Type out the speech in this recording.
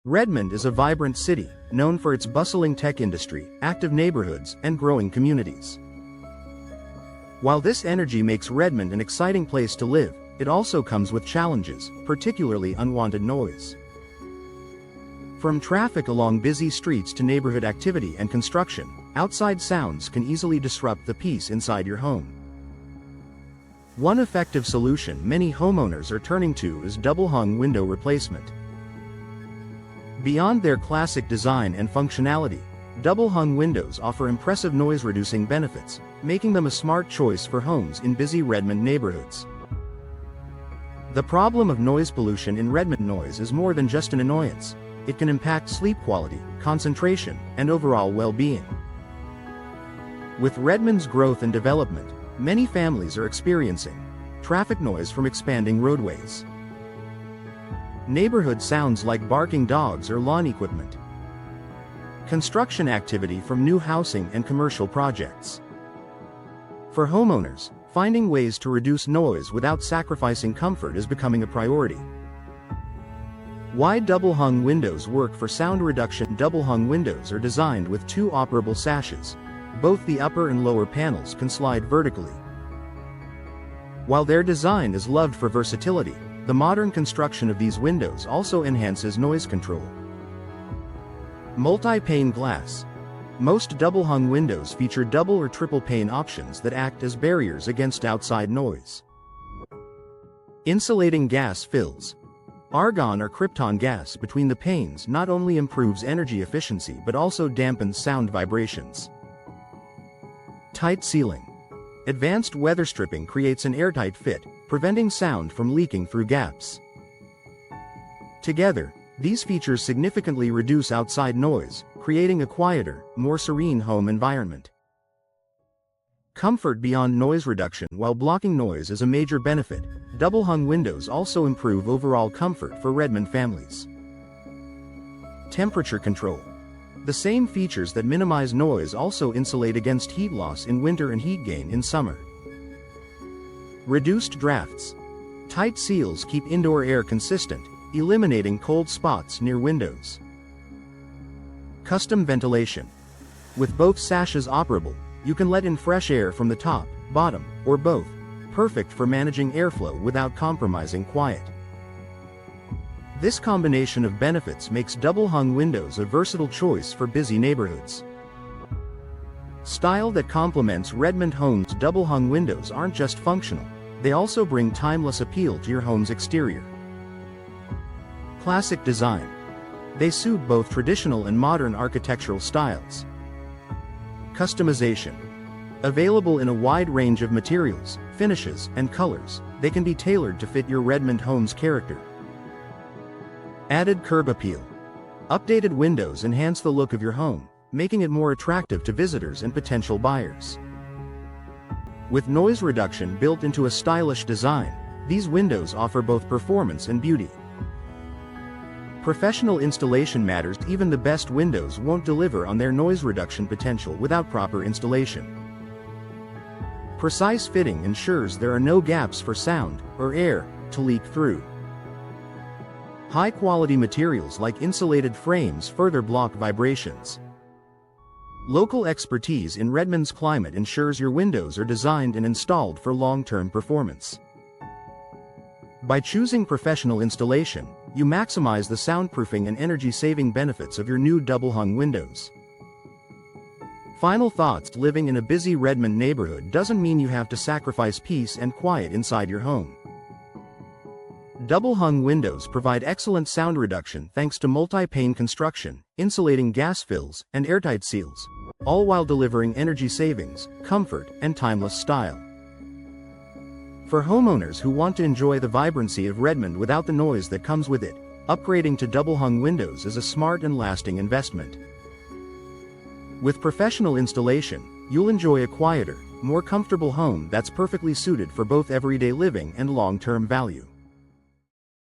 Redmond is a vibrant city, known for its bustling tech industry, active neighborhoods, and growing communities. While this energy makes Redmond an exciting place to live, it also comes with challenges, particularly unwanted noise. From traffic along busy streets to neighborhood activity and construction, outside sounds can easily disrupt the peace inside your home. One effective solution many homeowners are turning to is double-hung window replacement. Beyond their classic design and functionality, double-hung windows offer impressive noise-reducing benefits, making them a smart choice for homes in busy Redmond neighborhoods. The problem of noise pollution in Redmond. Noise is more than just an annoyance. It can impact sleep quality, concentration, and overall well-being. With Redmond's growth and development, many families are experiencing traffic noise from expanding roadways, neighborhood sounds like barking dogs or lawn equipment, construction activity from new housing and commercial projects. For homeowners, finding ways to reduce noise without sacrificing comfort is becoming a priority. Why double-hung windows work for sound reduction? Double-hung windows are designed with two operable sashes. Both the upper and lower panels can slide vertically. While their design is loved for versatility, the modern construction of these windows also enhances noise control. Multi-pane glass. Most double-hung windows feature double or triple pane options that act as barriers against outside noise. Insulating gas fills. Argon or krypton gas between the panes not only improves energy efficiency but also dampens sound vibrations. Tight sealing. Advanced weather stripping creates an airtight fit, preventing sound from leaking through gaps. Together, these features significantly reduce outside noise, creating a quieter, more serene home environment. Comfort beyond noise reduction. While blocking noise is a major benefit, double-hung windows also improve overall comfort for Redmond families. Temperature control. The same features that minimize noise also insulate against heat loss in winter and heat gain in summer. Reduced drafts. Tight seals keep indoor air consistent, eliminating cold spots near windows. Custom ventilation. With both sashes operable, you can let in fresh air from the top, bottom, or both, perfect for managing airflow without compromising quiet. This combination of benefits makes double-hung windows a versatile choice for busy neighborhoods. Style that complements Redmond homes. Double-hung windows aren't just functional, they also bring timeless appeal to your home's exterior. Classic design. They suit both traditional and modern architectural styles. Customization. Available in a wide range of materials, finishes, and colors, they can be tailored to fit your Redmond home's character. Added curb appeal. Updated windows enhance the look of your home, making it more attractive to visitors and potential buyers. With noise reduction built into a stylish design, these windows offer both performance and beauty. Professional installation matters. Even the best windows won't deliver on their noise reduction potential without proper installation. Precise fitting ensures there are no gaps for sound or air to leak through. High-quality materials like insulated frames further block vibrations. Local expertise in Redmond's climate ensures your windows are designed and installed for long-term performance. By choosing professional installation, you maximize the soundproofing and energy-saving benefits of your new double-hung windows. Final thoughts. Living in a busy Redmond neighborhood doesn't mean you have to sacrifice peace and quiet inside your home. Double-hung windows provide excellent sound reduction thanks to multi-pane construction, insulating gas fills, and airtight seals, all while delivering energy savings, comfort, and timeless style. For homeowners who want to enjoy the vibrancy of Redmond without the noise that comes with it, upgrading to double-hung windows is a smart and lasting investment. With professional installation, you'll enjoy a quieter, more comfortable home that's perfectly suited for both everyday living and long-term value.